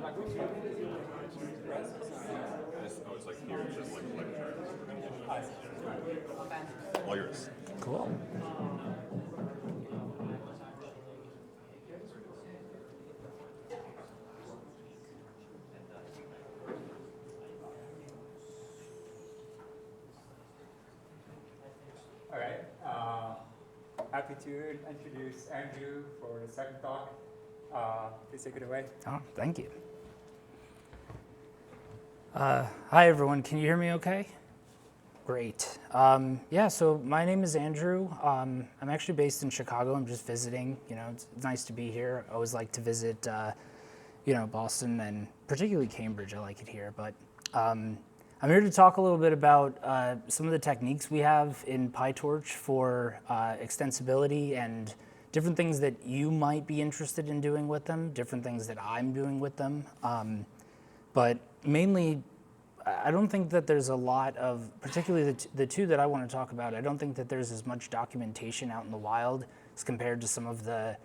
Oh, it's like here, it says like lecture. All yours. Cool. All right. Happy to introduce Andrew for the second talk. Please take it away. Oh, thank you. Hi, everyone. Can you hear me okay? Great. Yeah, so my name is Andrew. I'm actually based in Chicago. I'm just visiting. You know, it's nice to be here. I always like to visit, Boston and particularly Cambridge. I like it here. But I'm here to talk a little bit about some of the techniques we have in PyTorch for extensibility and different things that you might be interested in doing with them, different things that I'm doing with them. But mainly, I don't think that there's a lot of, particularly the two that I want to talk about, I don't think that there's as much documentation out in the wild as compared to some of the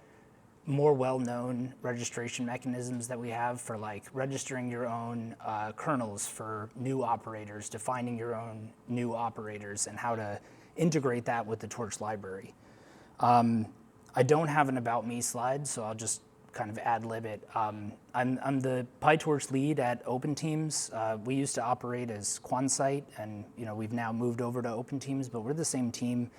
more well-known registration mechanisms that we have for like registering your own kernels for new operators, defining your own new operators, and how to integrate that with the Torch library. I don't have an About Me slide, so I'll just kind of ad-lib it. I'm the PyTorch lead at OpenTeams. We used to operate as Quansite, and we've now moved over to OpenTeams, but we're the same team.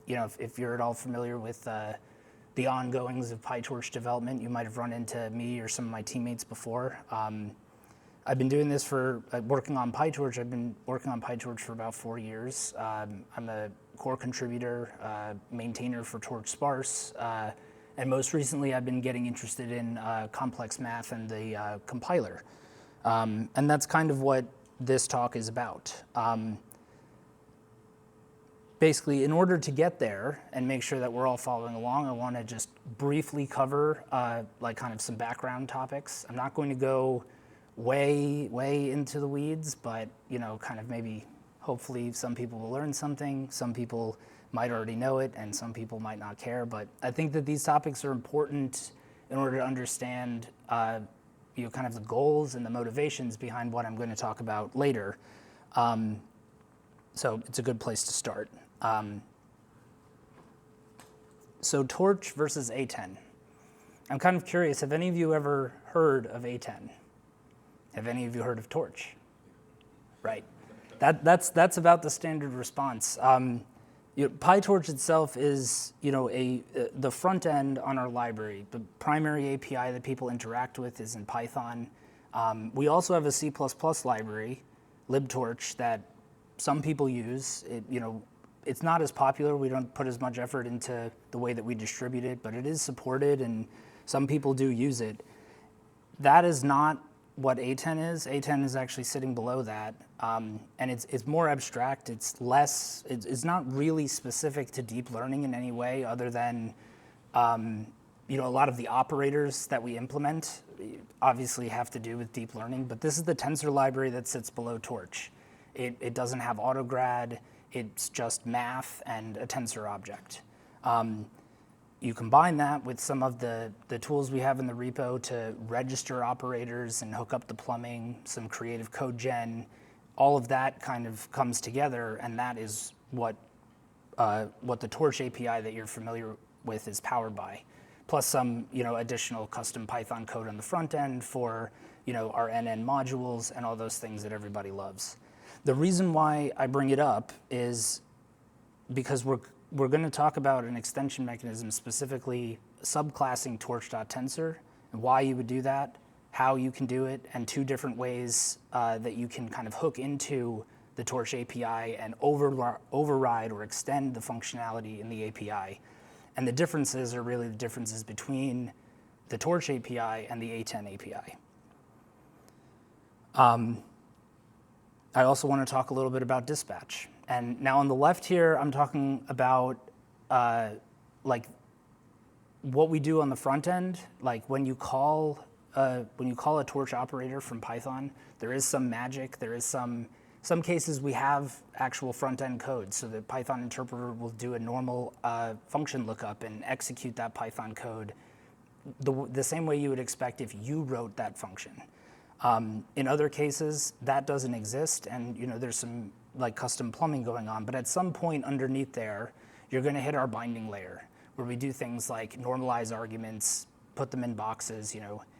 If you're at all familiar with the ongoings of PyTorch development, you might have run into me or some of my teammates before. I've been doing this for working on PyTorch. I've been working on PyTorch for about 4 years. I'm a core contributor, maintainer for Torch Sparse. And most recently, I've been getting interested in complex math and the compiler. And that's kind of what this talk is about. Basically, in order to get there and make sure that we're all following along, I want to just briefly cover kind of some background topics. I'm not going to go way into the weeds, but kind of maybe hopefully some people will learn something. Some people might already know it, and some people might not care. But I think that these topics are important in order to understand kind of the goals and the motivations behind what I'm going to talk about later. So it's a good place to start. So Torch versus A10. I'm kind of curious, have any of you ever heard of A10? Have any of you heard of Torch? Right. That's about the standard response. PyTorch itself is, the front end on our library. The primary API that people interact with is in Python. We also have a C++ library, libtorch, that some people use. It's not as popular. We don't put as much effort into the way that we distribute it, but it is supported, and some people do use it. That is not what A10 is. A10 is actually sitting below that, and it's more abstract. It's not really specific to deep learning in any way, other than a lot of the operators that we implement obviously have to do with deep learning. But this is the tensor library that sits below Torch. It doesn't have autograd. It's just math and a tensor object. You combine that with some of the tools we have in the repo to register operators and hook up the plumbing, some creative code gen. All of that kind of comes together, and that is what the Torch API that you're familiar with is powered by. Plus some additional custom Python code on the front end for our NN modules and all those things that everybody loves. The reason why I bring it up is because we're going to talk about an extension mechanism, specifically subclassing torch.tensor, and why you would do that, how you can do it, and two different ways that you can kind of hook into the Torch API and override or extend the functionality in the API. And the differences are really the differences between the Torch API and the A10 API. I also want to talk a little bit about dispatch. And now on the left here, I'm talking about what we do on the front end. Like when you call a Torch operator from Python, there is some magic. There is some cases we have actual front end code, so the Python interpreter will do a normal function lookup and execute that Python code the same way you would expect if you wrote that function. In other cases, that doesn't exist, and there's some like custom plumbing going on, but at some point underneath there, you're going to hit our binding layer, where we do things like normalize arguments, put them in boxes,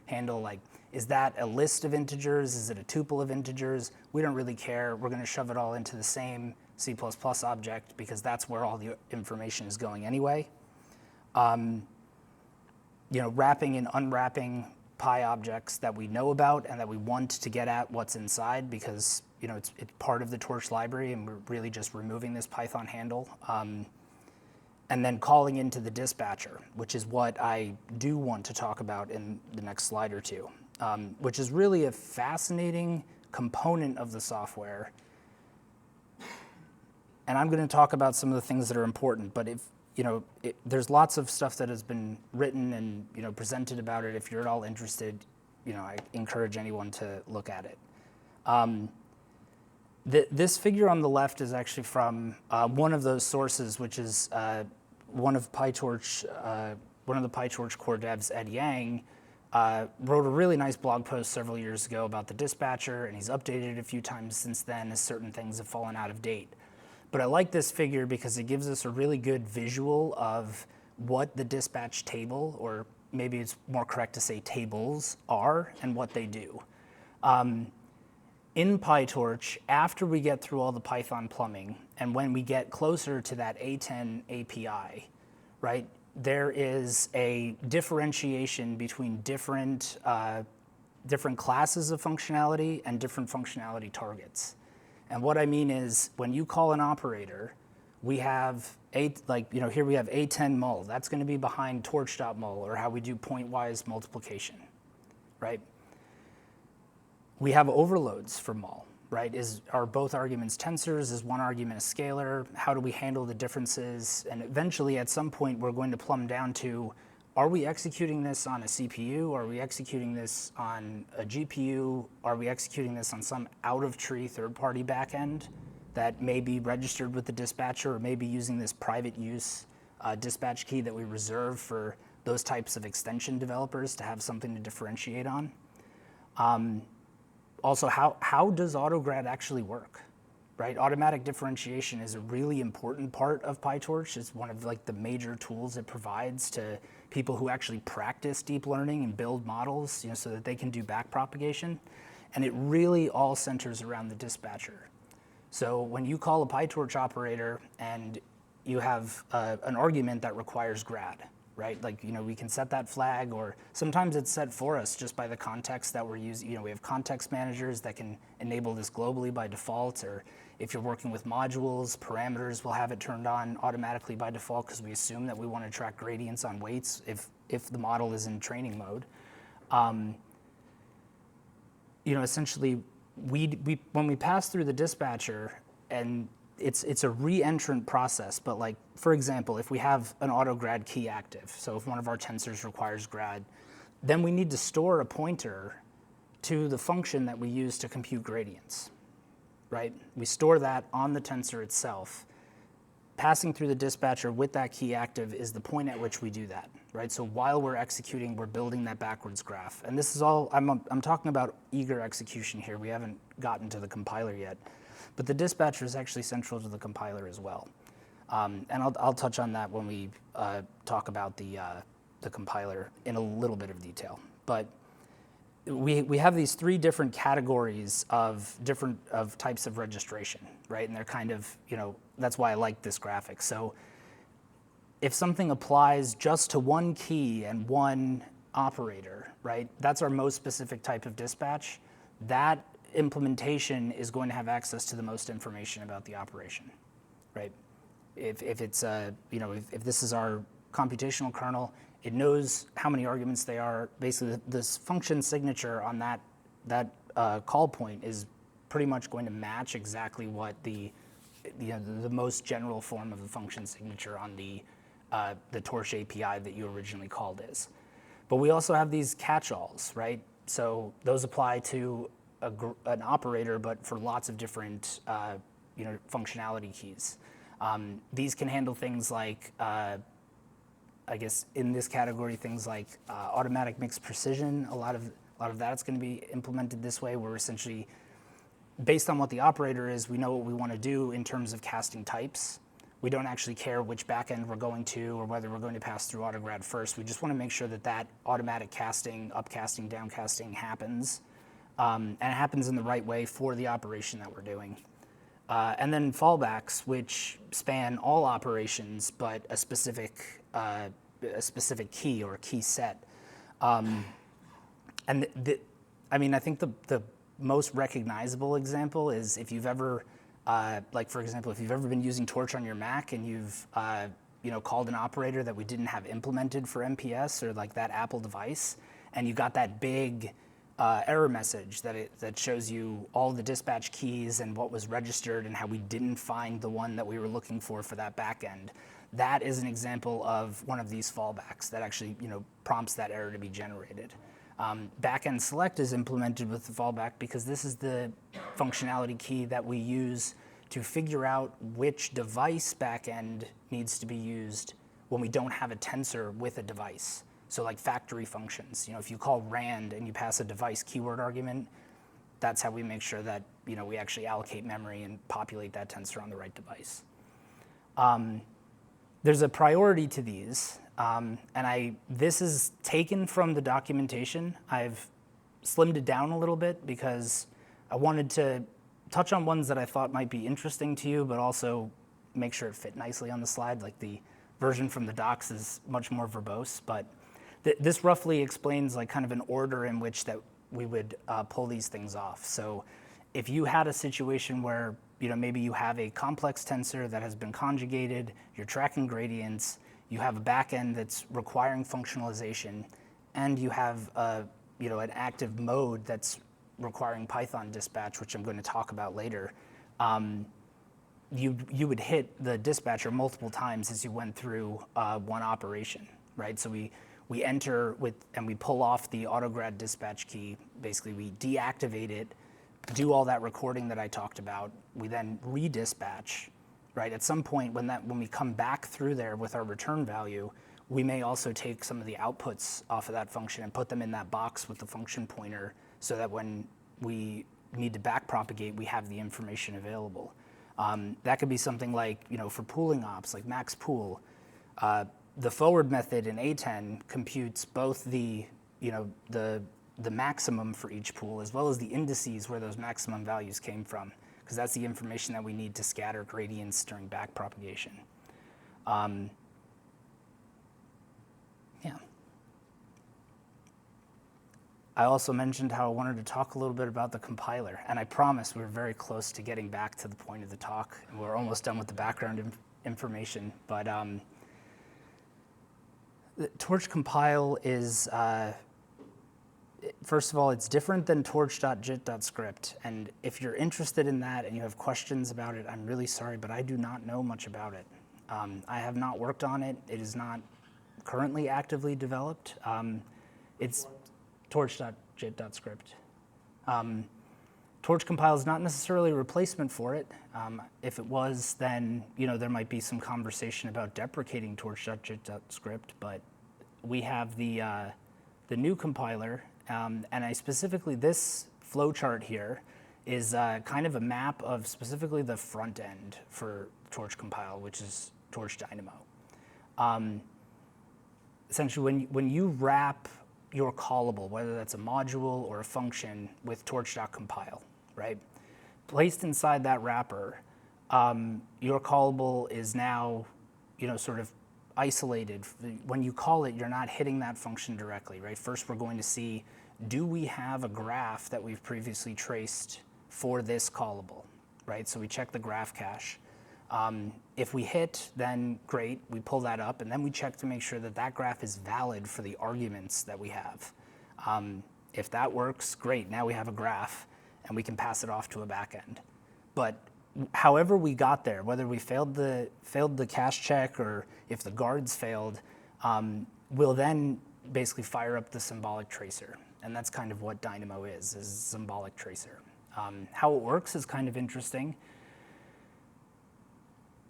handle like, is that a list of integers? Is it a tuple of integers? We don't really care. We're going to shove it all into the same C++ object because that's where all the information is going anyway. Wrapping and unwrapping Py objects that we know about and that we want to get at what's inside because it's part of the Torch library and we're really just removing this Python handle. And then calling into the dispatcher, which is what I do want to talk about in the next slide or two, which is really a fascinating component of the software. And I'm going to talk about some of the things that are important, but there's lots of stuff that has been written and presented about it. If you're at all interested, I encourage anyone to look at it. This figure on the left is actually from one of those sources, which is one of the PyTorch core devs, Ed Yang, wrote a really nice blog post several years ago about the dispatcher, and he's updated it a few times since then as certain things have fallen out of date. But I like this figure because it gives us a really good visual of what the dispatch table, or maybe it's more correct to say tables, are and what they do. In PyTorch, after we get through all the Python plumbing, and when we get closer to that A10 API, right, there is a differentiation between different classes of functionality and different functionality targets. And what I mean is, when you call an operator, we have here we have A10 mul. That's going to be behind torch.mul, or how we do pointwise multiplication, right? We have overloads for mul, right? Are both arguments tensors? Is one argument a scalar? How do we handle the differences? And eventually, at some point, we're going to plumb down to, are we executing this on a CPU? Are we executing this on a GPU? Are we executing this on some out-of-tree third-party backend that may be registered with the dispatcher, or maybe using this private use dispatch key that we reserve for those types of extension developers to have something to differentiate on? Also, how does AutoGrad actually work, right? Automatic differentiation is a really important part of PyTorch. It's one of the major tools it provides to people who actually practice deep learning and build models, so that they can do backpropagation. And it really all centers around the dispatcher. So when you call a PyTorch operator and you have an argument that requires grad, right? We can set that flag, or sometimes it's set for us just by the context that we're using. We have context managers that can enable this globally by default, or if you're working with modules, parameters will have it turned on automatically by default because we assume that we want to track gradients on weights if the model is in training mode. Essentially, when we pass through the dispatcher, and it's a re-entrant process, but for example, if we have an AutoGrad key active, so if one of our tensors requires grad, then we need to store a pointer to the function that we use to compute gradients, right? We store that on the tensor itself. Passing through the dispatcher with that key active is the point at which we do that, right? So while we're executing, we're building that backwards graph. And this is all, I'm talking about eager execution here. We haven't gotten to the compiler yet. But the dispatcher is actually central to the compiler as well. And I'll touch on that when we talk about the compiler in a little bit of detail. But we have these three different categories of types of registration, right? And they're kind of, that's why I like this graphic. So if something applies just to one key and one operator, right? That's our most specific type of dispatch. That implementation is going to have access to the most information about the operation, right? If it's if this is our computational kernel, it knows how many arguments they are. Basically, this function signature on that call point is pretty much going to match exactly what the most general form of the function signature on the Torch API that you originally called is. But we also have these catch-alls, right? So those apply to an operator, but for lots of different functionality keys. These can handle things like I guess in this category, things like automatic mixed precision, a lot of that's going to be implemented this way, where essentially, based on what the operator is, we know what we want to do in terms of casting types. We don't actually care which backend we're going to or whether we're going to pass through AutoGrad first. We just want to make sure that that automatic casting, upcasting, downcasting happens, and it happens in the right way for the operation that we're doing. And then fallbacks, which span all operations, but a specific key or key set. And I mean, I think the most recognizable example is if you've ever, like for example, if you've ever been using Torch on your Mac and you've called an operator that we didn't have implemented for MPS or like that Apple device, and you got that big error message that shows you all the dispatch keys and what was registered and how we didn't find the one that we were looking for that backend. That is an example of one of these fallbacks that actually prompts that error to be generated. Backend select is implemented with the fallback because this is the functionality key that we use to figure out which device backend needs to be used when we don't have a tensor with a device. So like factory functions, if you call rand and you pass a device keyword argument, that's how we make sure that we actually allocate memory and populate that tensor on the right device. There's a priority to these, and this is taken from the documentation. I've slimmed it down a little bit because I wanted to touch on ones that I thought might be interesting to you, but also make sure it fit nicely on the slide. Like the version from the docs is much more verbose, but this roughly explains like kind of an order in which that we would pull these things off. So if you had a situation where maybe you have a complex tensor that has been conjugated, you're tracking gradients, you have a backend that's requiring functionalization, and you have an active mode that's requiring Python dispatch, which I'm going to talk about later, you would hit the dispatcher multiple times as you went through one operation, right? So we enter and we pull off the AutoGrad dispatch key. Basically, we deactivate it, do all that recording that I talked about. We then redispatch, right? At some point when we come back through there with our return value, we may also take some of the outputs off of that function and put them in that box with the function pointer so that when we need to backpropagate, we have the information available. That could be something like, for pooling ops, like max pool. The forward method in A10 computes both the maximum for each pool as well as the indices where those maximum values came from, because that's the information that we need to scatter gradients during backpropagation. Yeah. I also mentioned how I wanted to talk a little bit about the compiler, and I promise we're very close to getting back to the point of the talk. We're almost done with the background information, but the Torch compile is, first of all, it's different than torch.jit.script, and if you're interested in that and you have questions about it, I'm really sorry, but I do not know much about it. I have not worked on it. It is not currently actively developed. It's torch.jit.script. Torch compile is not necessarily a replacement for it. If it was, then there might be some conversation about deprecating torch.jit.script, but we have the new compiler, and I specifically, this flowchart here is kind of a map of specifically the front end for Torch compile, which is Torch Dynamo. Essentially, when you wrap your callable, whether that's a module or a function, with torch.compile, right? Placed inside that wrapper, your callable is now, sort of isolated. When you call it, you're not hitting that function directly, right? First, we're going to see, do we have a graph that we've previously traced for this callable, right? So we check the graph cache. If we hit, then great, we pull that up, and then we check to make sure that that graph is valid for the arguments that we have. If that works, great, now we have a graph, and we can pass it off to a backend. But however we got there, whether we failed the cache check or if the guards failed, we'll then basically fire up the symbolic tracer. And that's kind of what Dynamo is a symbolic tracer. How it works is kind of interesting.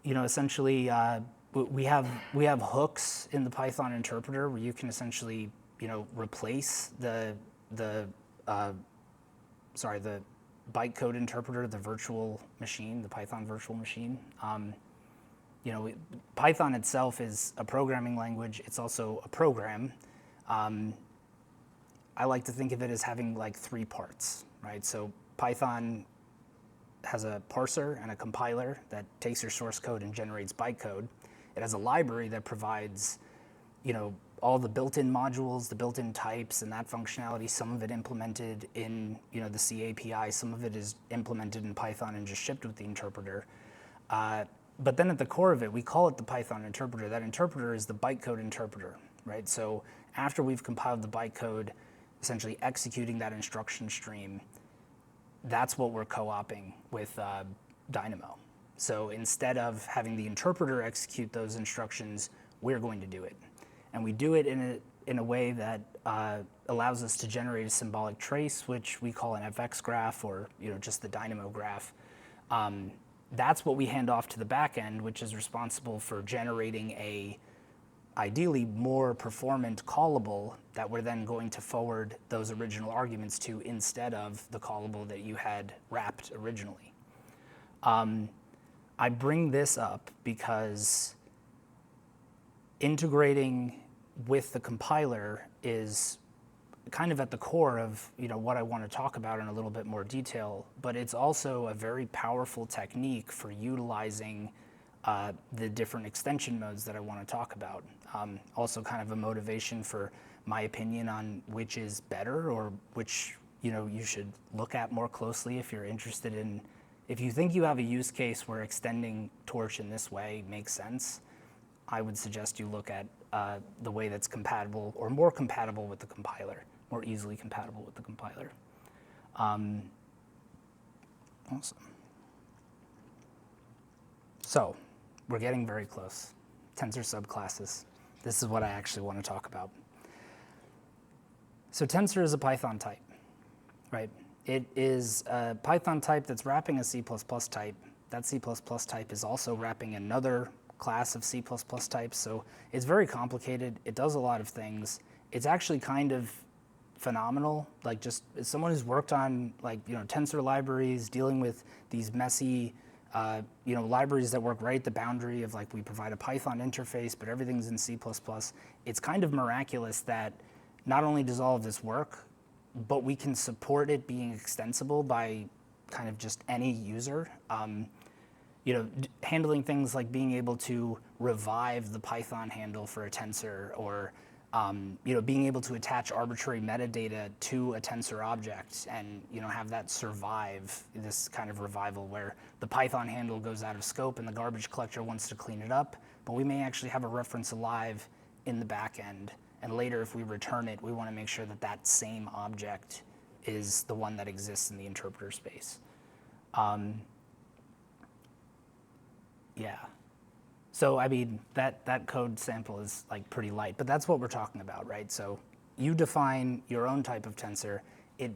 Essentially, we have hooks in the Python interpreter where you can essentially, replace the bytecode interpreter, the virtual machine, the Python virtual machine. Python itself is a programming language. It's also a program. I like to think of it as having like 3 parts, right? So Python has a parser and a compiler that takes your source code and generates bytecode. It has a library that provides, all the built-in modules, the built-in types, and that functionality. Some of it implemented in, the C API. Some of it is implemented in Python and just shipped with the interpreter. But then at the core of it, we call it the Python interpreter. That interpreter is the bytecode interpreter, right? So after we've compiled the bytecode, essentially executing that instruction stream, that's what we're co-oping with Dynamo. So instead of having the interpreter execute those instructions, we're going to do it. And we do it in a way that allows us to generate a symbolic trace, which we call an FX graph, or just the Dynamo graph. That's what we hand off to the backend, which is responsible for generating a ideally more performant callable that we're then going to forward those original arguments to instead of the callable that you had wrapped originally. I bring this up because integrating with the compiler is kind of at the core of what I want to talk about in a little bit more detail, but it's also a very powerful technique for utilizing the different extension modes that I want to talk about. Also kind of a motivation for my opinion on which is better, or which you should look at more closely if you're interested in, if you think you have a use case where extending Torch in this way makes sense. I would suggest you look at the way that's compatible, or more compatible with the compiler, more easily compatible with the compiler. Awesome. So we're getting very close. Tensor subclasses. This is what I actually want to talk about. So tensor is a Python type, right? It is a Python type that's wrapping a C++ type. That C++ type is also wrapping another class of C++ types, so it's very complicated. It does a lot of things. It's actually kind of phenomenal, like just as someone who's worked on tensor libraries, dealing with these messy libraries that work right at the boundary of we provide a Python interface, but everything's in C++. It's kind of miraculous that not only does all of this work, but we can support it being extensible by kind of just any user. Handling things like being able to revive the Python handle for a tensor, or being able to attach arbitrary metadata to a tensor object and have that survive this kind of revival where the Python handle goes out of scope and the garbage collector wants to clean it up, but we may actually have a reference alive in the back end, and later if we return it, we want to make sure that that same object is the one that exists in the interpreter space. Yeah. So I mean, that code sample is pretty light, but that's what we're talking about, right? So you define your own type of tensor. It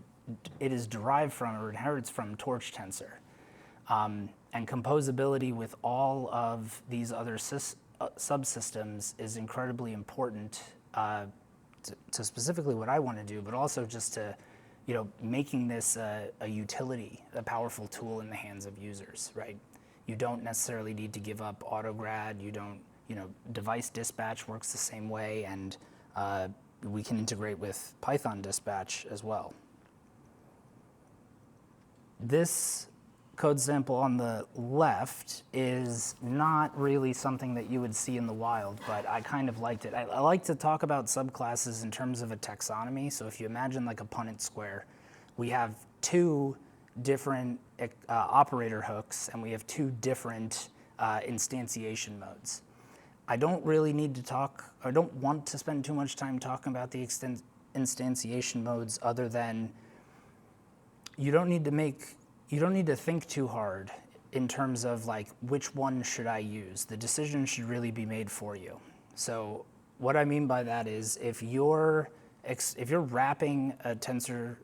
is derived from, or inherits from, Torch tensor. And composability with all of these other subsystems is incredibly important to specifically what I want to do, but also just to making this a utility, a powerful tool in the hands of users, right? You don't necessarily need to give up AutoGrad. You don't, device dispatch works the same way, and we can integrate with Python dispatch as well. This code sample on the left is not really something that you would see in the wild, but I kind of liked it. I like to talk about subclasses in terms of a taxonomy. So if you imagine a Punnett square, we have 2 different operator hooks, and we have 2 different instantiation modes. I don't really need to talk, I don't want to spend too much time talking about the instantiation modes, other than you don't need to think too hard in terms of which one should I use. The decision should really be made for you. So what I mean by that is if you're wrapping a tensor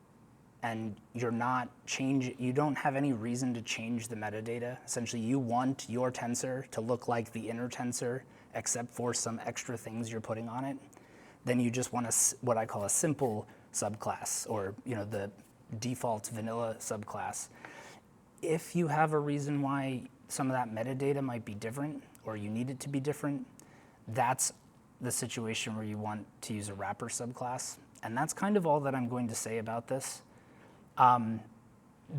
and you don't have any reason to change the metadata. Essentially, you want your tensor to look like the inner tensor except for some extra things you're putting on it, then you just want what I call a simple subclass, or the default vanilla subclass. If you have a reason why some of that metadata might be different, or you need it to be different, that's the situation where you want to use a wrapper subclass. And that's kind of all that I'm going to say about this.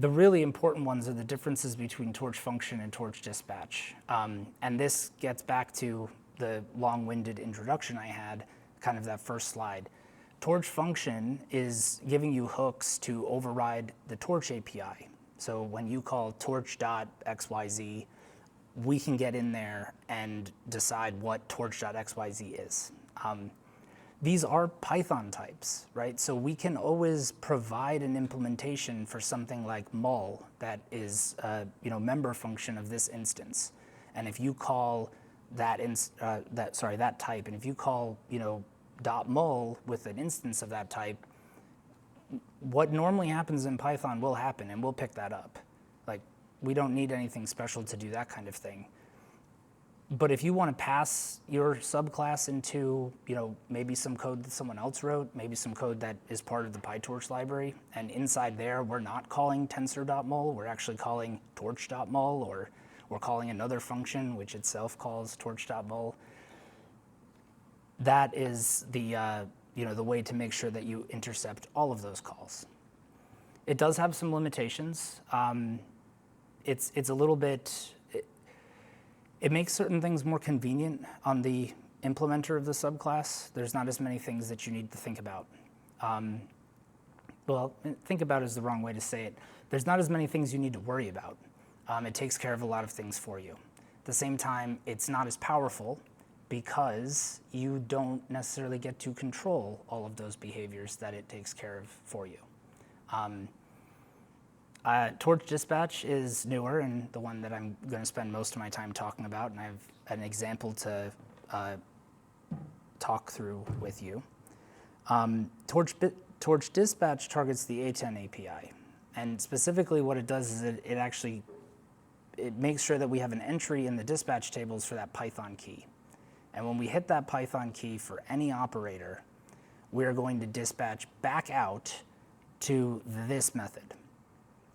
The really important ones are the differences between torch function and torch dispatch. And this gets back to the long-winded introduction I had, kind of that first slide. Torch function is giving you hooks to override the torch API. So when you call torch.xyz, we can get in there and decide what torch.xyz is. These are Python types, right? So we can always provide an implementation for something like mul that is a member function of this instance. And if you call that type, and if you call .mul with an instance of that type, what normally happens in Python will happen, and we'll pick that up. Like, we don't need anything special to do that kind of thing. But if you want to pass your subclass into, maybe some code that someone else wrote, maybe some code that is part of the PyTorch library, and inside there we're not calling tensor.mul, we're actually calling torch.mul, or we're calling another function which itself calls torch.mul, that is the the way to make sure that you intercept all of those calls. It does have some limitations. It's a little bit. It makes certain things more convenient on the implementer of the subclass. There's not as many things that you need to think about. Well, think about is the wrong way to say it. There's not as many things you need to worry about. It takes care of a lot of things for you. At the same time, it's not as powerful because you don't necessarily get to control all of those behaviors that it takes care of for you. Torch dispatch is newer and the one that I'm going to spend most of my time talking about, and I have an example to talk through with you. Torch dispatch targets the A10 API, and specifically what it does is it makes sure that we have an entry in the dispatch tables for that Python key. And when we hit that Python key for any operator, we're going to dispatch back out to this method.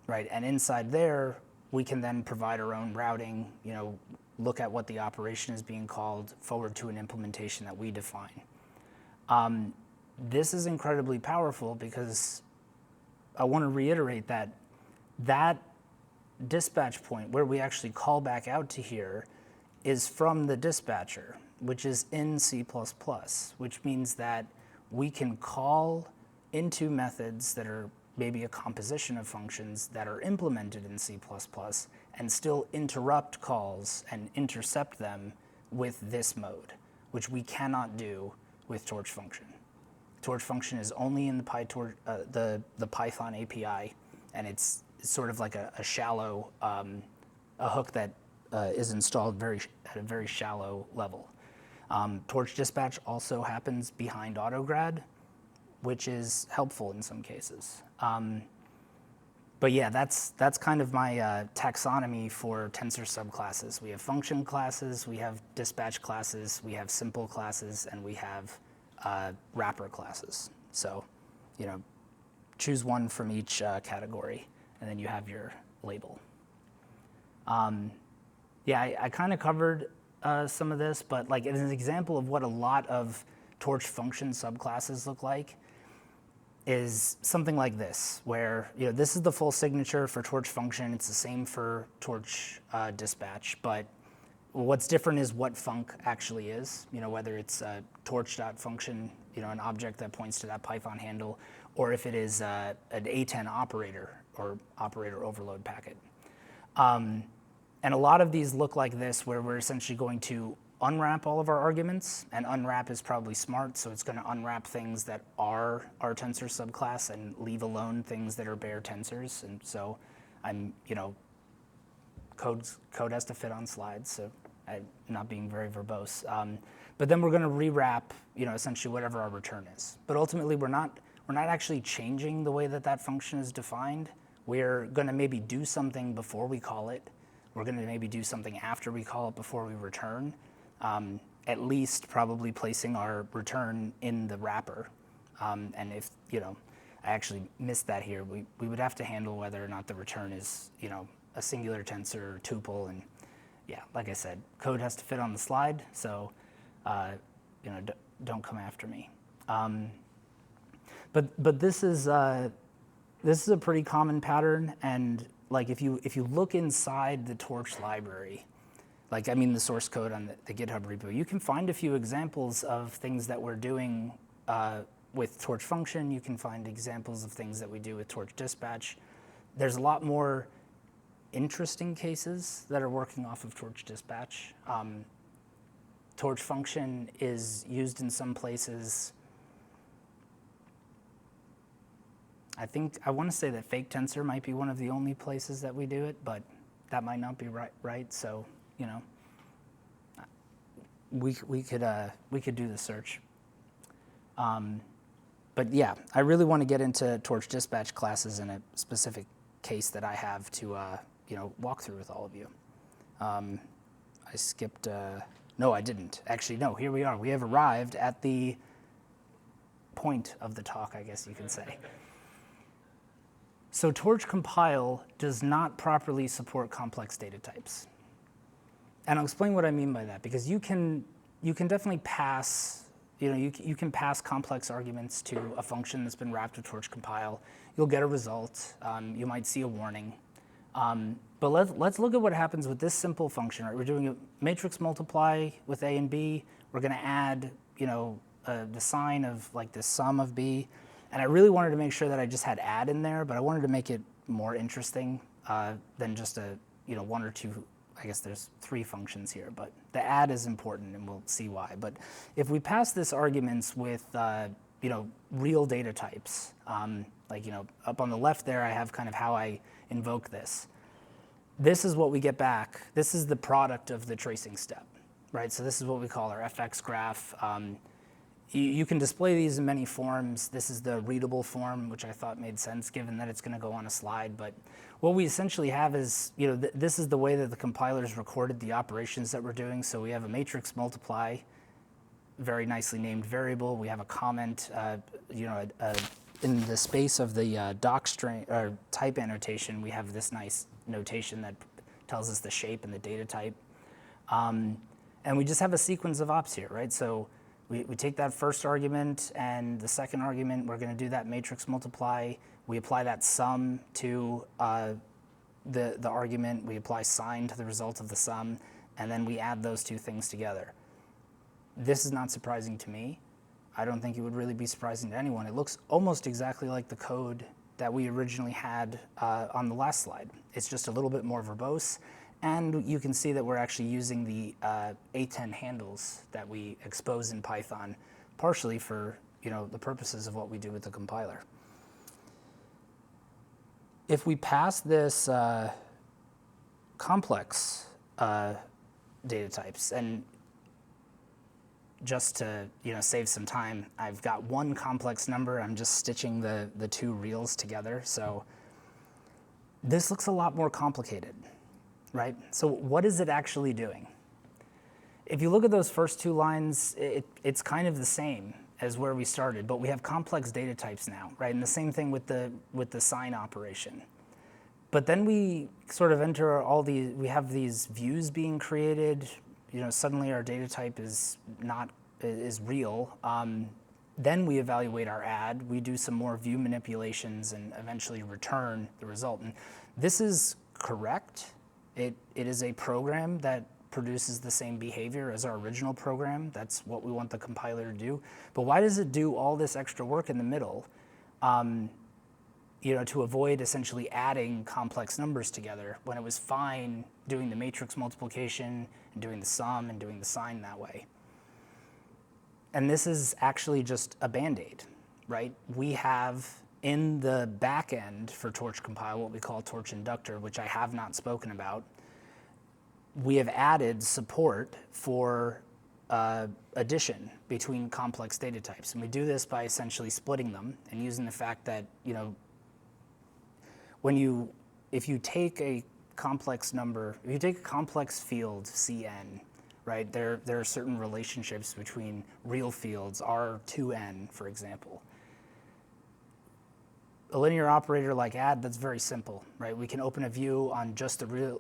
Right, and inside there, we can then provide our own routing, look at what the operation is being called, forward to an implementation that we define. This is incredibly powerful because I want to reiterate that dispatch point where we actually call back out to here is from the dispatcher, which is in C++, which means that we can call into methods that are maybe a composition of functions that are implemented in C++ and still interrupt calls and intercept them with this mode, which we cannot do with torch function. Torch function is only in the PyTorch, the Python API, and it's sort of like a shallow, a hook that is installed at a very shallow level. Torch dispatch also happens behind autograd, which is helpful in some cases. But yeah, that's kind of my taxonomy for tensor subclasses. We have function classes, we have dispatch classes, we have simple classes, and we have wrapper classes. So, choose one from each category, and then you have your label. Yeah, I kind of covered some of this, but like as an example of what a lot of torch function subclasses look like is something like this, where this is the full signature for torch function. It's the same for torch dispatch, but what's different is what func actually is. Whether it's torch.function, an object that points to that Python handle, or if it is an A10 operator or operator overload packet. And a lot of these look like this, where we're essentially going to unwrap all of our arguments, and unwrap is probably smart, so it's going to unwrap things that are our tensor subclass and leave alone things that are bare tensors. And so code has to fit on slides, so I'm not being very verbose. But then we're going to rewrap, essentially whatever our return is. But ultimately, we're not actually changing the way that function is defined. We're going to maybe do something before we call it. We're going to maybe do something after we call it before we return. at least probably placing our return in the wrapper. And if, I actually missed that here, we would have to handle whether or not the return is, a singular tensor or tuple. And yeah, like I said, code has to fit on the slide, so, don't come after me. But this is a pretty common pattern, and like if you look inside the Torch library, the source code on the GitHub repo, you can find a few examples of things that we're doing with Torch function. You can find examples of things that we do with Torch dispatch. There's a lot more interesting cases that are working off of Torch dispatch. Torch function is used in some places. I want to say that fake tensor might be one of the only places that we do it, but that might not be right. So, we could do the search. But yeah, I really want to get into Torch dispatch classes in a specific case that I have to walk through with all of you. I skipped. No, I didn't. Actually, no. Here we are. We have arrived at the point of the talk, I guess you can say. So Torch compile does not properly support complex data types. And I'll explain what I mean by that, because you can definitely pass, you can pass complex arguments to a function that's been wrapped with Torch compile. You'll get a result. You might see a warning. But let's look at what happens with this simple function. Right? We're doing a matrix multiply with A and B. We're going to add, the sign of like the sum of B. And I really wanted to make sure that I just had add in there, but I wanted to make it more interesting than just a, one or two. I guess there's 3 functions here, but the add is important, and we'll see why. But if we pass this arguments with, real data types, up on the left there, I have kind of how I invoke this. This is what we get back. This is the product of the tracing step, right? So this is what we call our FX graph. You can display these in many forms. This is the readable form, which I thought made sense given that it's going to go on a slide. But what we essentially have is, this is the way that the compilers recorded the operations that we're doing. So we have a matrix multiply, very nicely named variable. We have a comment, in the space of the docstring or type annotation, we have this nice notation that tells us the shape and the data type. And we just have a sequence of ops here, right? So we take that first argument and the second argument, we're going to do that matrix multiply. We apply that sum to the argument. We apply sign to the result of the sum, and then we add those 2 things together. This is not surprising to me. I don't think it would really be surprising to anyone. It looks almost exactly like the code that we originally had on the last slide. It's just a little bit more verbose. And you can see that we're actually using the A10 handles that we expose in Python, partially for the purposes of what we do with the compiler. If we pass this complex data types, and just to save some time, I've got one complex number. I'm just stitching the 2 reals together. So this looks a lot more complicated. Right? So what is it actually doing? If you look at those first 2 lines, it's kind of the same as where we started, but we have complex data types now, right? And the same thing with the sign operation. But then we sort of enter we have these views being created. Suddenly our data type is real. Then we evaluate our add. We do some more view manipulations and eventually return the result. And this is correct. It is a program that produces the same behavior as our original program. That's what we want the compiler to do. But why does it do all this extra work in the middle, to avoid essentially adding complex numbers together when it was fine doing the matrix multiplication and doing the sum and doing the sign that way? And this is actually just a Band-Aid, right? We have in the backend for Torch compile what we call Torch inductor, which I have not spoken about. We have added support for addition between complex data types. And we do this by essentially splitting them and using the fact that, if you take a complex number, if you take a complex field, Cn, right? There are certain relationships between real fields, R to N, for example. A linear operator like add, that's very simple, right? We can open a view on just the real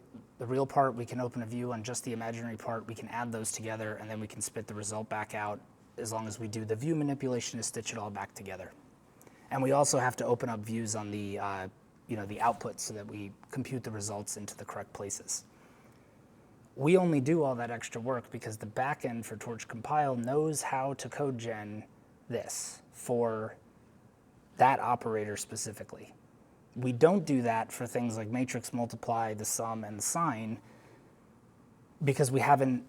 part, we can open a view on just the imaginary part, we can add those together, and then we can spit the result back out as long as we do the view manipulation to stitch it all back together. And we also have to open up views on the, the output so that we compute the results into the correct places. We only do all that extra work because the backend for Torch Compile knows how to code gen this for that operator specifically. We don't do that for things like matrix multiply, the sum, and the sign because we haven't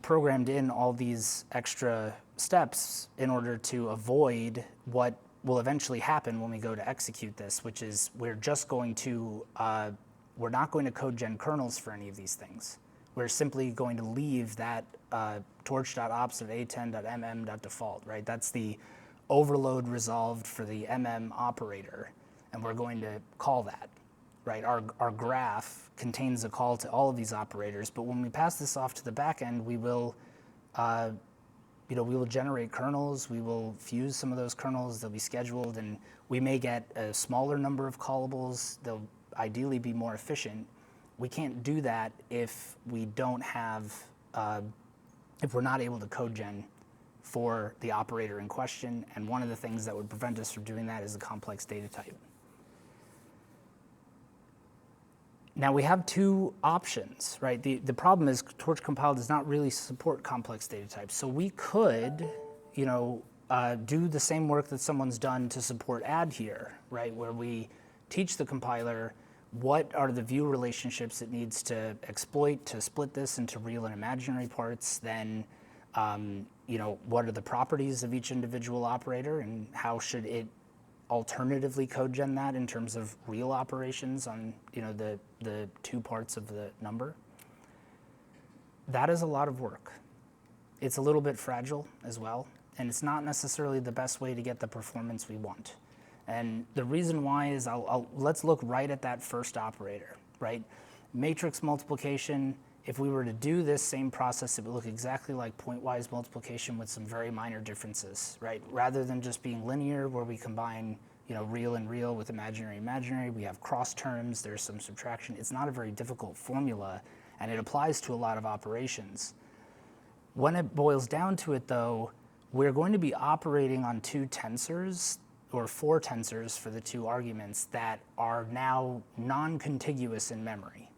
programmed in all these extra steps in order to avoid what will eventually happen when we go to execute this, which is we're not going to code gen kernels for any of these things. We're simply going to leave that torch.ops.a10.mm.default, right? That's the overload resolved for the operator, and we're going to call that, right? Our graph contains a call to all of these operators, but when we pass this off to the backend, we will generate kernels, we will fuse some of those kernels, they'll be scheduled, and we may get a smaller number of callables, they'll ideally be more efficient. We can't do that if we don't have, if we're not able to code gen for the operator in question, and one of the things that would prevent us from doing that is a complex data type. Now we have two options, right? The problem is Torch Compile does not really support complex data types. So we could, do the same work that someone's done to support add here, right? Where we teach the compiler what are the view relationships it needs to exploit to split this into real and imaginary parts, then what are the properties of each individual operator and how should it alternatively code gen that in terms of real operations on the two parts of the number. That is a lot of work. It's a little bit fragile as well, and it's not necessarily the best way to get the performance we want. And the reason why is let's look right at that first operator, right? Matrix multiplication, if we were to do this same process, it would look exactly like pointwise multiplication with some very minor differences, right? Rather than just being linear where we combine real and real with imaginary and imaginary, we have cross terms, there's some subtraction. It's not a very difficult formula, and it applies to a lot of operations. When it boils down to it, though, we're going to be operating on two tensors, or four tensors for the two arguments that are now non-contiguous in memory,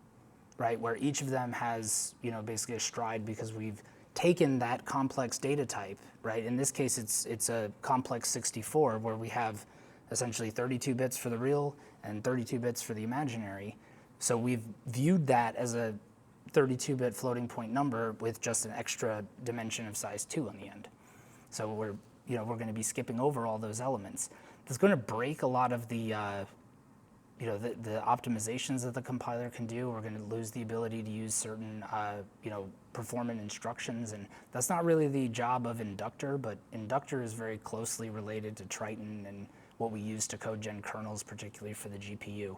right? Where each of them has, basically a stride because we've taken that complex data type, right? In this case, it's a complex 64 where we have essentially 32 bits for the real and 32 bits for the imaginary. So we've viewed that as a 32-bit floating point number with just an extra dimension of size 2 on the end. So we're going to be skipping over all those elements. That's going to break a lot of the the optimizations that the compiler can do. We're going to lose the ability to use certain performant instructions, and that's not really the job of inductor, but inductor is very closely related to Triton and what we use to code gen kernels, particularly for the GPU.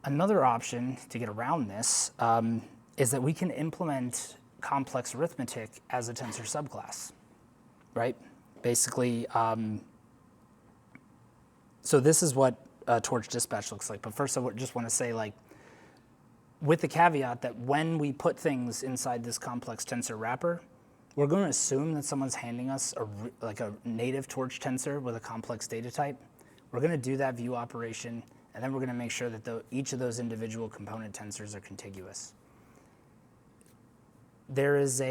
Another option to get around this is that we can implement complex arithmetic as a tensor subclass, right? Basically, so this is what Torch dispatch looks like. But first, I just want to say, with the caveat that when we put things inside this complex tensor wrapper, we're going to assume that someone's handing us a native Torch tensor with a complex data type. We're going to do that view operation, and then we're going to make sure that each of those individual component tensors are contiguous. There is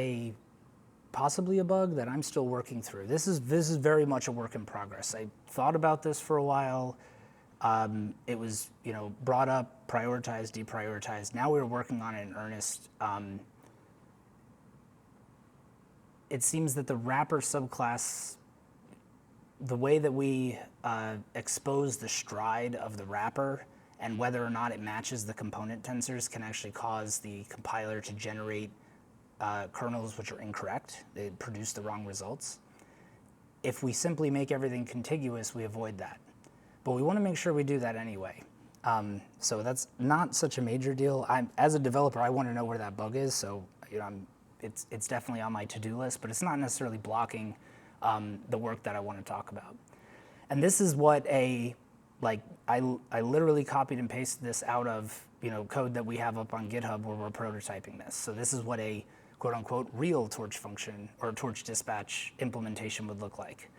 possibly a bug that I'm still working through. This is very much a work in progress. I thought about this for a while. It was brought up, prioritized, deprioritized. Now we're working on it in earnest. It seems that the wrapper subclass, the way that we expose the stride of the wrapper and whether or not it matches the component tensors can actually cause the compiler to generate kernels which are incorrect. They produce the wrong results. If we simply make everything contiguous, we avoid that. But we want to make sure we do that anyway. So that's not such a major deal. As a developer, I want to know where that bug is, so it's definitely on my to-do list, but it's not necessarily blocking the work that I want to talk about. And this is what I literally copied and pasted this out of code that we have up on GitHub where we're prototyping this. So this is what a quote unquote real Torch function or Torch dispatch implementation would look like.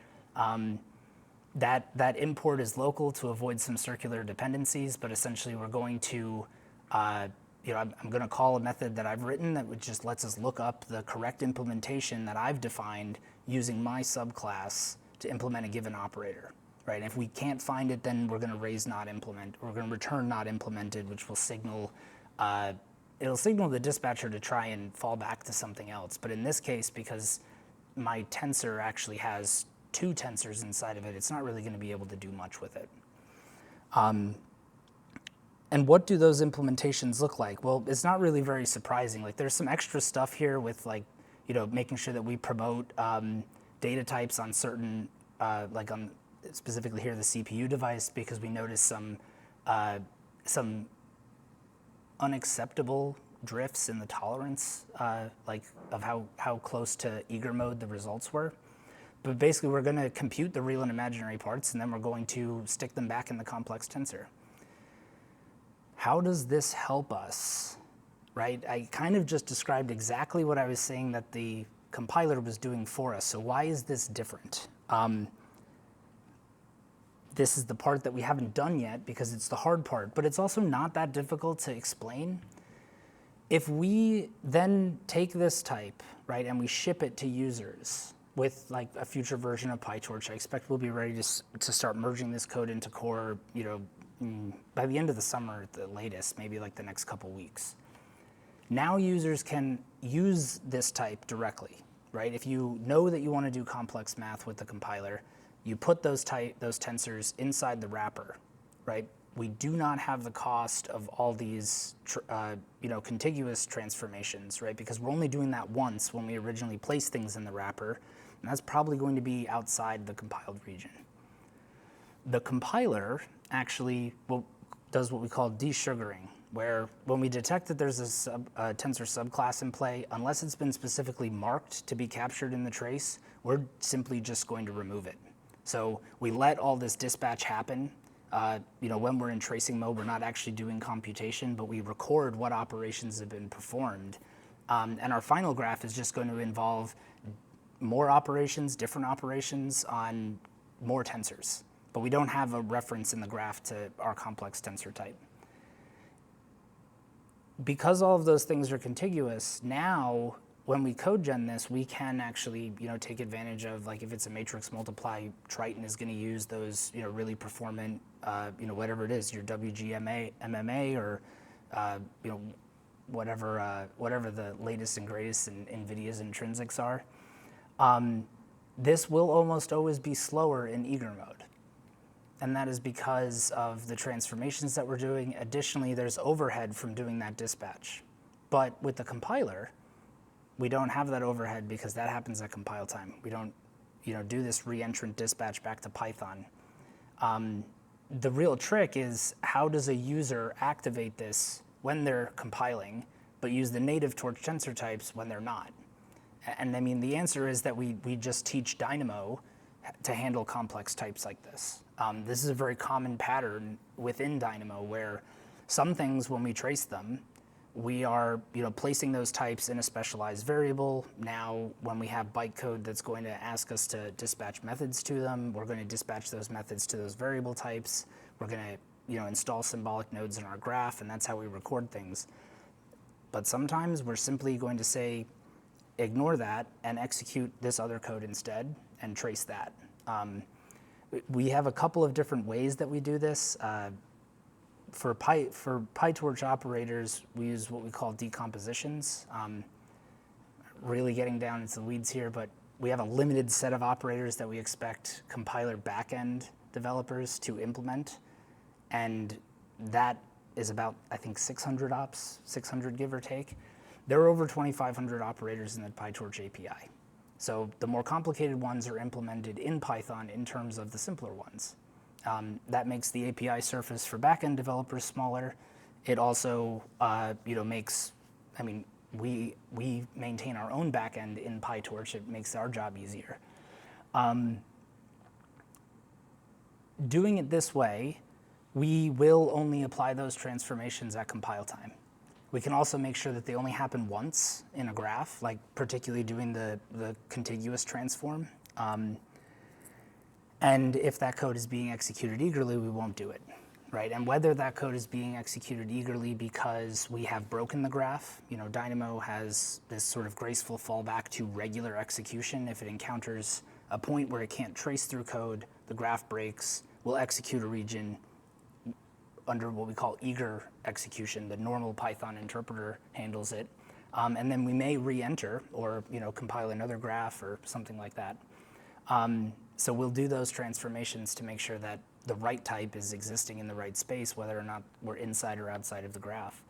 That import is local to avoid some circular dependencies, but essentially we're going to, I'm going to call a method that I've written that just lets us look up the correct implementation that I've defined using my subclass to implement a given operator, right? And if we can't find it, then we're going to raise not implement. We're going to return not implemented, which will signal, it'll signal the dispatcher to try and fall back to something else. But in this case, because my tensor actually has 2 tensors inside of it, it's not really going to be able to do much with it. And what do those implementations look like? Well, it's not really very surprising. Like there's some extra stuff here with making sure that we promote data types on certain, on specifically here the CPU device, because we noticed some unacceptable drifts in the tolerance, of how close to eager mode the results were. But basically, we're going to compute the real and imaginary parts, and then we're going to stick them back in the complex tensor. How does this help us, right? I kind of just described exactly what I was saying that the compiler was doing for us. So why is this different? This is the part that we haven't done yet because it's the hard part, but it's also not that difficult to explain. If we then take this type, right, and we ship it to users with a future version of PyTorch, I expect we'll be ready to start merging this code into core, by the end of the summer at the latest, maybe the next couple weeks. Now users can use this type directly, right? If you know that you want to do complex math with the compiler, you put those tensors inside the wrapper, right? We do not have the cost of all these, contiguous transformations, right? Because we're only doing that once when we originally place things in the wrapper, and that's probably going to be outside the compiled region. The compiler actually does what we call desugaring, where when we detect that there's a tensor subclass in play, unless it's been specifically marked to be captured in the trace, we're simply just going to remove it. So we let all this dispatch happen. When we're in tracing mode, we're not actually doing computation, but we record what operations have been performed. And our final graph is just going to involve more operations, different operations on more tensors. But we don't have a reference in the graph to our complex tensor type. Because all of those things are contiguous, now when we code gen this, we can actually take advantage of, if it's a matrix multiply, Triton is going to use those really performant, whatever it is, your WGMA, MMA, or whatever the latest and greatest in NVIDIA's intrinsics are. This will almost always be slower in eager mode. And that is because of the transformations that we're doing. Additionally, there's overhead from doing that dispatch. But with the compiler, we don't have that overhead because that happens at compile time. We don't do this re-entrant dispatch back to Python. The real trick is, how does a user activate this when they're compiling, but use the native Torch tensor types when they're not? And I mean, the answer is that we just teach Dynamo to handle complex types like this. This is a very common pattern within Dynamo where some things, when we trace them, we are placing those types in a specialized variable. Now, when we have bytecode that's going to ask us to dispatch methods to them, we're going to dispatch those methods to those variable types. We're going to install symbolic nodes in our graph, and that's how we record things. But sometimes we're simply going to say, ignore that and execute this other code instead and trace that. We have a couple of different ways that we do this. For PyTorch operators, we use what we call decompositions. Really getting down into the weeds here, but we have a limited set of operators that we expect compiler backend developers to implement. And that is about, I think, 600 ops, 600 give or take. There are over 2,500 operators in the PyTorch API. So the more complicated ones are implemented in Python in terms of the simpler ones. That makes the API surface for backend developers smaller. It also, makes, we maintain our own backend in PyTorch. It makes our job easier. Doing it this way, we will only apply those transformations at compile time. We can also make sure that they only happen once in a graph, like particularly doing the contiguous transform. And if that code is being executed eagerly, we won't do it, right? And whether that code is being executed eagerly because we have broken the graph, Dynamo has this sort of graceful fallback to regular execution. If it encounters a point where it can't trace through code, the graph breaks, we'll execute a region under what we call eager execution. The normal Python interpreter handles it. And then we may re-enter or compile another graph or something like that. So we'll do those transformations to make sure that the right type is existing in the right space, whether or not we're inside or outside of the graph.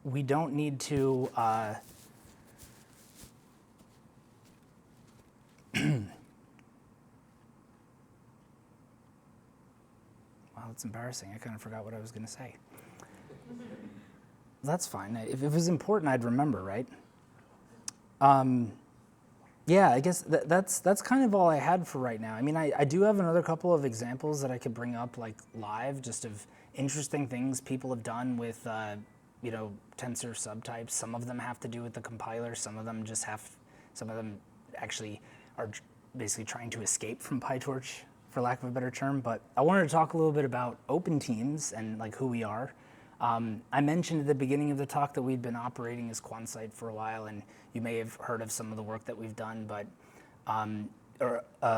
We don't need to wow, that's embarrassing. I kind of forgot what I was going to say. That's fine. If it was important, I'd remember, right? Yeah, I guess that's kind of all I had for right now. I mean, I do have another couple of examples that I could bring up like live, just of interesting things people have done with tensor subtypes. Some of them have to do with the compiler. Some of them actually are basically trying to escape from PyTorch, for lack of a better term. But I wanted to talk a little bit about open teams and like who we are. I mentioned at the beginning of the talk that we've been operating as Quantsite for a while, and you may have heard of some of the work that we've done, but a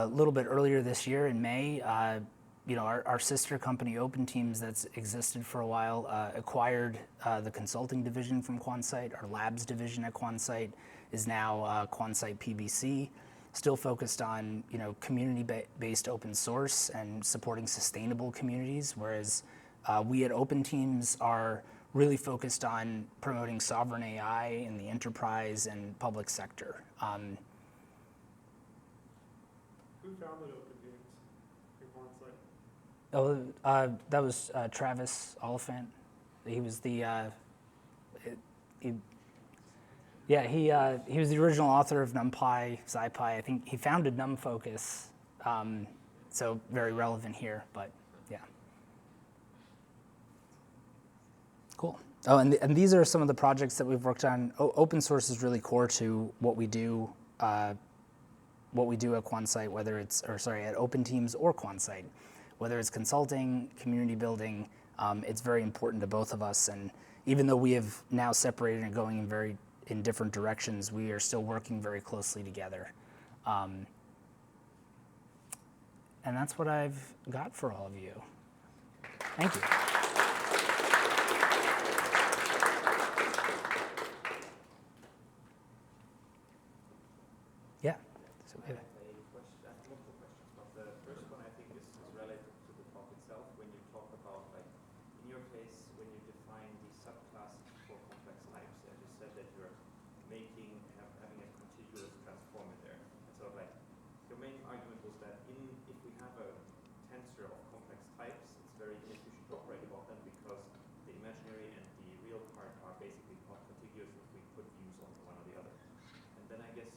little bit earlier this year in May, our sister company Open Teams that's existed for a while acquired the consulting division from Quantsite. Our labs division at Quantsite is now Quantsite PBC, still focused on community-based open source and supporting sustainable communities, whereas we at Open Teams are really focused on promoting sovereign AI in the enterprise and public sector. Who founded Open Teams in Quantsite? That was Travis Oliphant. He was the he was the original author of NumPy, SciPy. I think he founded NumFOCUS, so very relevant here. But yeah. Cool. Oh, and these are some of the projects that we've worked on. Open source is really core to what we do at Quantsite, at Open Teams or Quantsite. Whether it's consulting, community building, it's very important to both of us. And even though we have now separated and going in different directions, we are still working very closely together. And that's what I've got for all of you. Thank you. Yeah. So, I have multiple questions, but the first one I think is related to the talk itself. When you talk about, like, in your case, when you define the subclasses for complex types, and you said that you're having a contiguous transform in there. And so, like, your main argument was that if we have a tensor of complex types, it's very inefficient to operate about them because the imaginary and the real part are basically not contiguous if we put views on one or the other. And then I guess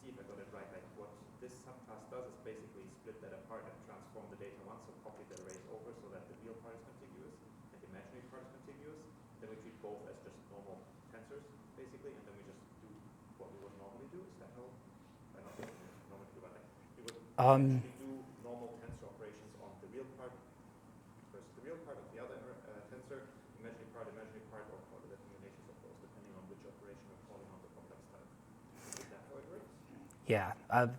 if I got it right, like what this subclass does is basically split that apart and transform the data once, so copy the arrays over so that the real part is contiguous and the imaginary part is contiguous. Then we treat both as just normal tensors, basically, and then we just do what we would normally do. Is that how? Not what we normally do, but like we would do normal tensor operations on the real part versus the real part of the other tensor, imaginary part, or call it the combinations of those, depending on which operation we're calling on the complex type. Is that how it works? Yeah,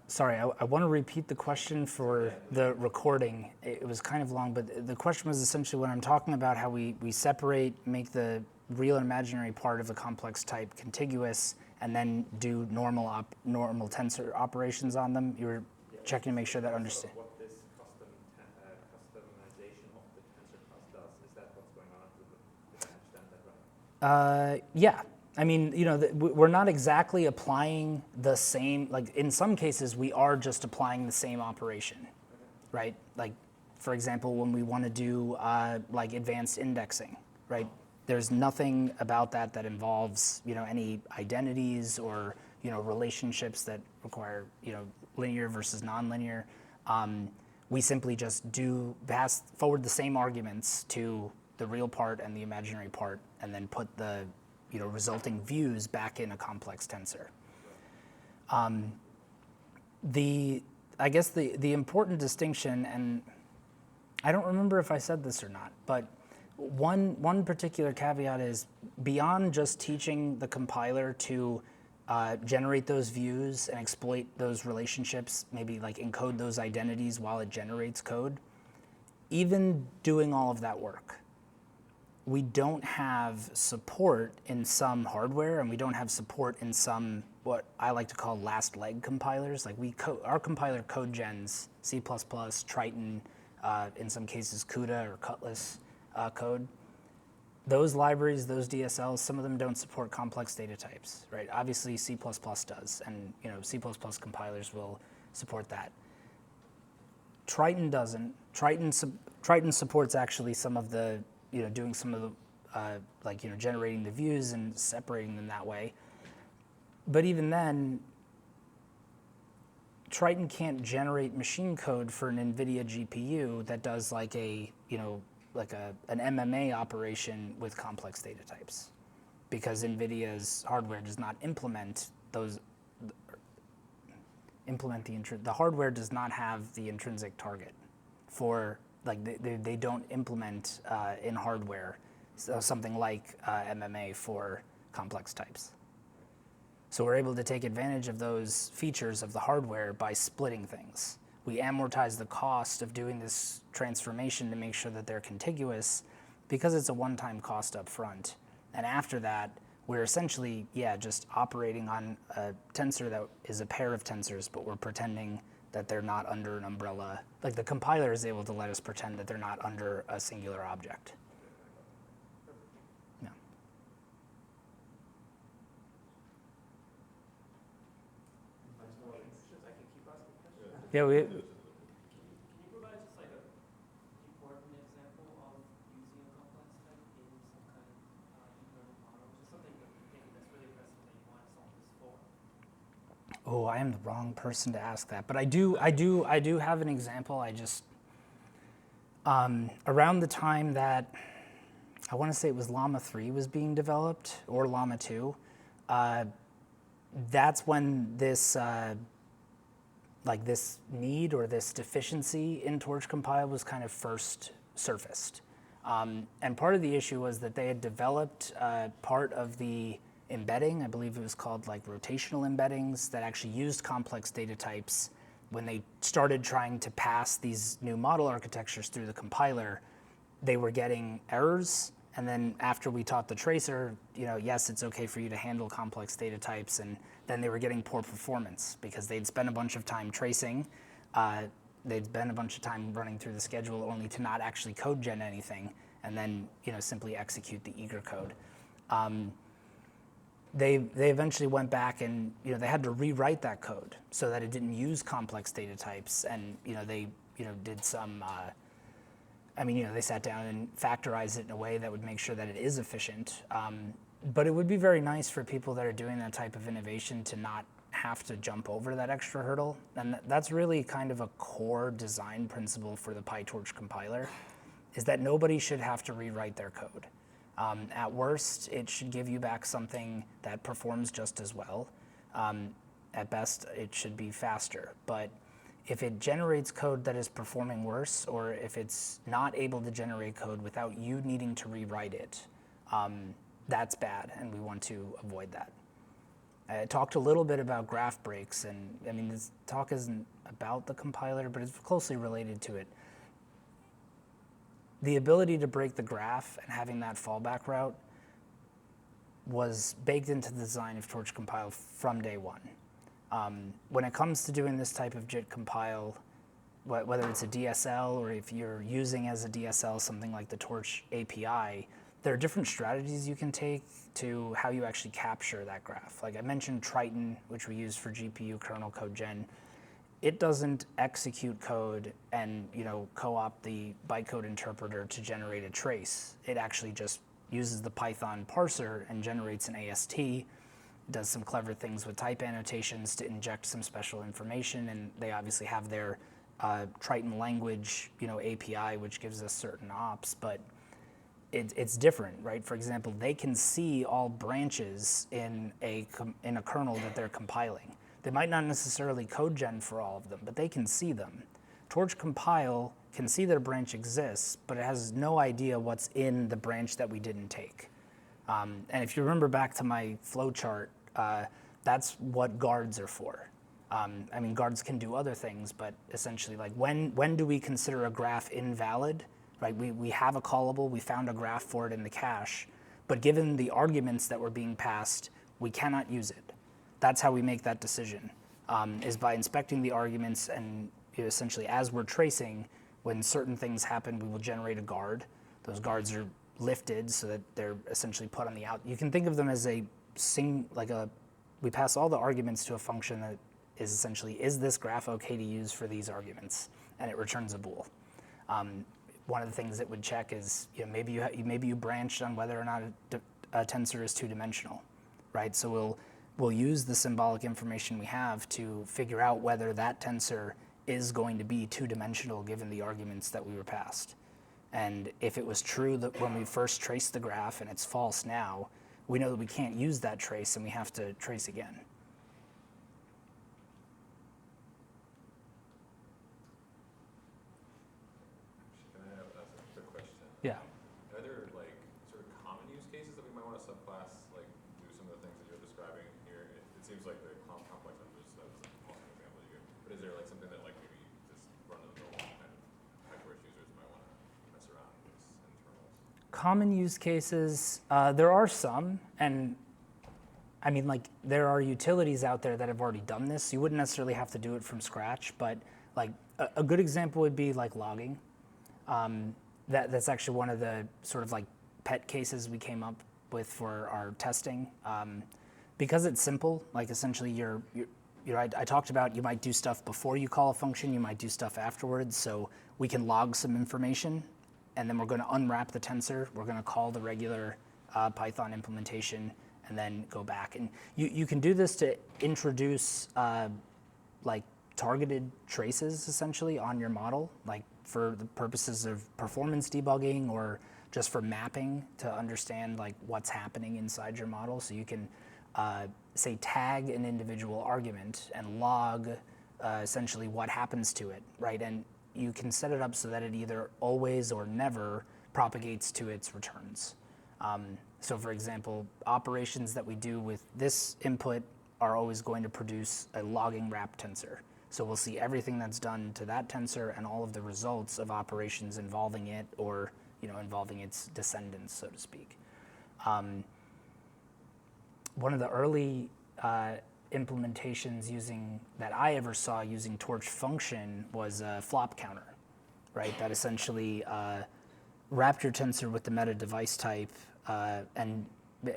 sorry, I want to repeat the question for the recording. It was kind of long, but the question was essentially when I'm talking about how we make the real and imaginary part of a complex type contiguous and then do normal tensor operations on them. You were checking to make sure that I understand. What this customization of the tensor class does, is that what's going on? Did I understand that right? Yeah. I mean, we're not exactly applying the same, like in some cases we are just applying the same operation, right? Like, for example, when we want to do like advanced indexing, right? There's nothing about that that involves, any identities or, relationships that require, linear versus nonlinear. We simply just pass forward the same arguments to the real part and the imaginary part, and then put the, resulting views back in a complex tensor. I guess the important distinction, and I don't remember if I said this or not, but one particular caveat is beyond just teaching the compiler to generate those views and exploit those relationships, maybe like encode those identities while it generates code, even doing all of that work, we don't have support in some hardware, and we don't have support in some what I like to call last leg compilers. Like our compiler code gens C++, Triton, in some cases CUDA or Cutlass code. Those libraries, those DSLs, some of them don't support complex data types, right? Obviously C++ does, and C++ compilers will support that. Triton doesn't. Triton supports actually some of the, doing some of the, generating the views and separating them that way. But even then, Triton can't generate machine code for an NVIDIA GPU that does like an MMA operation with complex data types, because NVIDIA's hardware does not implement those. The hardware does not have the intrinsic target for, like, they don't implement in hardware something like MMA for complex types. So we're able to take advantage of those features of the hardware by splitting things. We amortize the cost of doing this transformation to make sure that they're contiguous, because it's a one-time cost up front. And after that, we're essentially, just operating on a tensor that is a pair of tensors, but we're pretending that they're not under an umbrella. Like, the compiler is able to let us pretend that they're not under a singular object. Yeah. Yeah, Can you provide just like a important example of using a complex type in some kind of deep learning model? Just something that you think that's really impressive that you want to solve this for. Oh, I am the wrong person to ask that, but I do have an example. I just around the time that I want to say it was Llama 3 was being developed, or Llama 2, that's when this this need or this deficiency in Torch compile was kind of first surfaced. And part of the issue was that they had developed part of the embedding, I believe it was called like rotational embeddings, that actually used complex data types. When they started trying to pass these new model architectures through the compiler, they were getting errors. And then after we taught the tracer, yes, it's okay for you to handle complex data types, and then they were getting poor performance because they'd spent a bunch of time tracing, they'd spent a bunch of time running through the schedule only to not actually code gen anything, and then simply execute the eager code. They eventually went back and they had to rewrite that code so that it didn't use complex data types, and they did some. They sat down and factorized it in a way that would make sure that it is efficient. But it would be very nice for people that are doing that type of innovation to not have to jump over that extra hurdle. And that's really kind of a core design principle for the PyTorch compiler, is that nobody should have to rewrite their code. At worst, it should give you back something that performs just as well. At best, it should be faster. But if it generates code that is performing worse, or if it's not able to generate code without you needing to rewrite it, that's bad, and we want to avoid that. I talked a little bit about graph breaks, and this talk isn't about the compiler, but it's closely related to it. The ability to break the graph and having that fallback route was baked into the design of Torch Compile from day one. When it comes to doing this type of JIT compile, whether it's a DSL or if you're using as a DSL something like the Torch API, there are different strategies you can take to how you actually capture that graph. Like I mentioned Triton, which we use for GPU kernel code gen. It doesn't execute code and co-opt the bytecode interpreter to generate a trace. It actually just uses the Python parser and generates an AST, does some clever things with type annotations to inject some special information, and they obviously have their Triton language, API, which gives us certain ops, but it's different, right? For example, they can see all branches in a kernel that they're compiling. They might not necessarily code gen for all of them, but they can see them. Torch compile can see that a branch exists, but it has no idea what's in the branch that we didn't take. And if you remember back to my flow chart, that's what guards are for. Guards can do other things, but essentially, like when do we consider a graph invalid? Right? We have a callable, we found a graph for it in the cache, but given the arguments that were being passed, we cannot use it. That's how we make that decision, is by inspecting the arguments, and essentially as we're tracing, when certain things happen, we will generate a guard. Those guards are lifted so that they're essentially put on the out. You can think of them as we pass all the arguments to a function that is essentially, is this graph okay to use for these arguments? And it returns a bool. One of the things it would check is, maybe you branched on whether or not a tensor is two-dimensional, right? So we'll use the symbolic information we have to figure out whether that tensor is going to be two-dimensional given the arguments that we were passed. And if it was true that when we first traced the graph and it's false now, we know that we can't use that trace and we have to trace again. Yeah. Are there sort of common use cases that we might want to subclass, do some of the things that you're describing here? It seems like the complex numbers, that was an awesome example you gave. But is there something that maybe just run-of-the-mill kind of PyTorch users might want to mess around with internals? Common use cases, there are some, and there are utilities out there that have already done this. You wouldn't necessarily have to do it from scratch, but a good example would be logging. That's actually one of the sort of pet cases we came up with for our testing. Because it's simple, essentially I talked about you might do stuff before you call a function, you might do stuff afterwards, so we can log some information, and then we're going to unwrap the tensor, we're going to call the regular Python implementation, and then go back. And you can do this to introduce targeted traces, essentially, on your model, for the purposes of performance debugging or just for mapping to understand what's happening inside your model. So you can say tag an individual argument and log essentially what happens to it, right? And you can set it up so that it either always or never propagates to its returns. So for example, operations that we do with this input are always going to produce a logging wrap tensor. So we'll see everything that's done to that tensor and all of the results of operations involving it or involving its descendants, so to speak. One of the early implementations that I ever saw using Torch function was a flop counter, right? That essentially wrapped your tensor with the meta device type and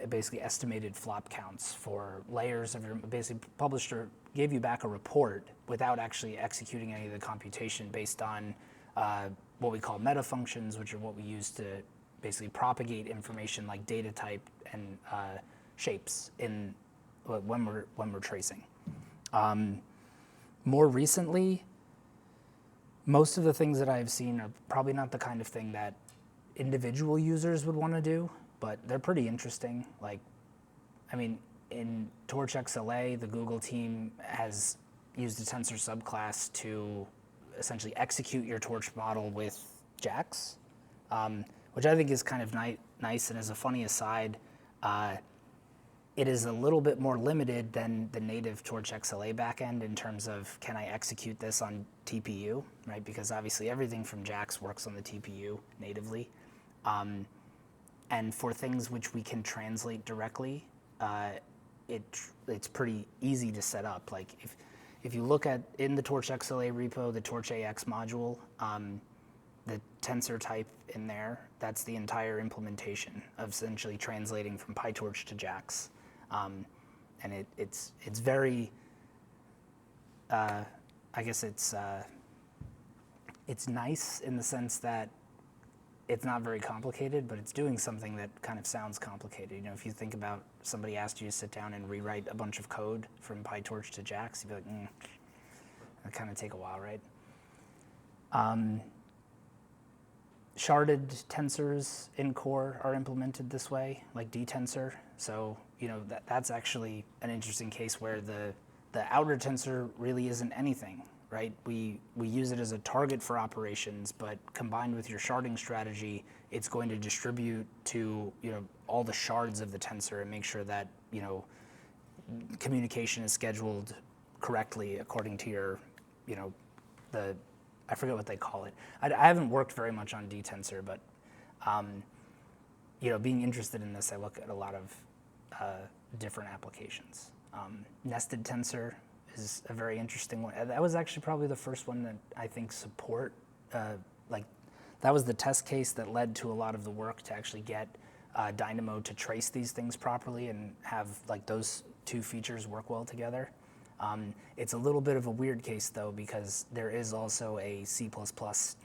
basically estimated flop counts for layers of your, basically published or gave you back a report without actually executing any of the computation based on what we call meta functions, which are what we use to basically propagate information like data type and shapes in when we're tracing. More recently, most of the things that I've seen are probably not the kind of thing that individual users would want to do, but they're pretty interesting. In Torch XLA, the Google team has used a tensor subclass to essentially execute your Torch model with JAX, which I think is kind of nice. And as a funny aside, it is a little bit more limited than the native Torch XLA backend in terms of, can I execute this on TPU, right? Because obviously everything from JAX works on the TPU natively. And for things which we can translate directly, it's pretty easy to set up. If you look at, in the Torch XLA repo, the Torch AX module, the tensor type in there, that's the entire implementation of essentially translating from PyTorch to JAX. And it's very, I guess it's nice in the sense that it's not very complicated, but it's doing something that kind of sounds complicated. You know, if you think about somebody asked you to sit down and rewrite a bunch of code from PyTorch to JAX, you'd be like, that'd kind of take a while, right? Sharded tensors in core are implemented this way, like dtensor. So, you know, that's actually an interesting case where the outer tensor really isn't anything, right? We use it as a target for operations, but combined with your sharding strategy, it's going to distribute to, you know, all the shards of the tensor and make sure that, you know, communication is scheduled correctly according to your, you know, I forget what they call it. I haven't worked very much on dtensor, but, you know, being interested in this, I look at a lot of different applications. Nested tensor is a very interesting one. That was actually probably the first one that I think support, like, that was the test case that led to a lot of the work to actually get Dynamo to trace these things properly and have, like, those two features work well together. It's a little bit of a weird case, though, because there is also a C++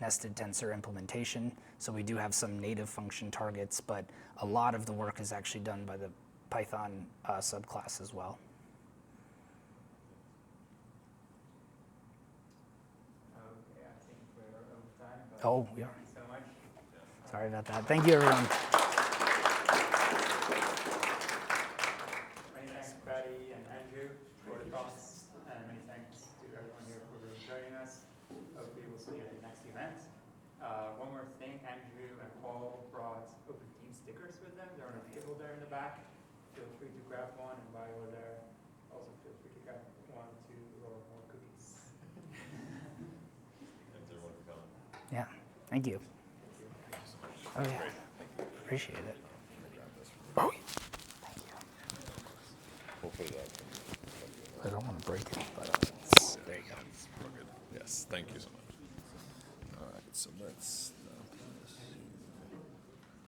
nested tensor implementation. So we do have some native function targets, but a lot of the work is actually done by the Python subclass as well. Okay, I think we're over time. But Oh, we are. thank you so much. Sorry about that. Thank you, everyone. Many thanks, Patty and Andrew, for the talks, and many thanks to everyone here for joining us. Hopefully we'll see you at the next event. One more thing, Andrew and Paul brought Open Team stickers with them. They're on a table there in the back. Feel free to grab one, and while you're there, also feel free to grab 1, 2, or more cookies. Thanks everyone for coming. Yeah, thank you. Thank you so much. Oh, yeah. Great. Thank you. Appreciate it. Grab this. Oh, thank you. Hopefully that. I don't want to break it, but there you go. We're good. Yes, thank you so much. All right, so let's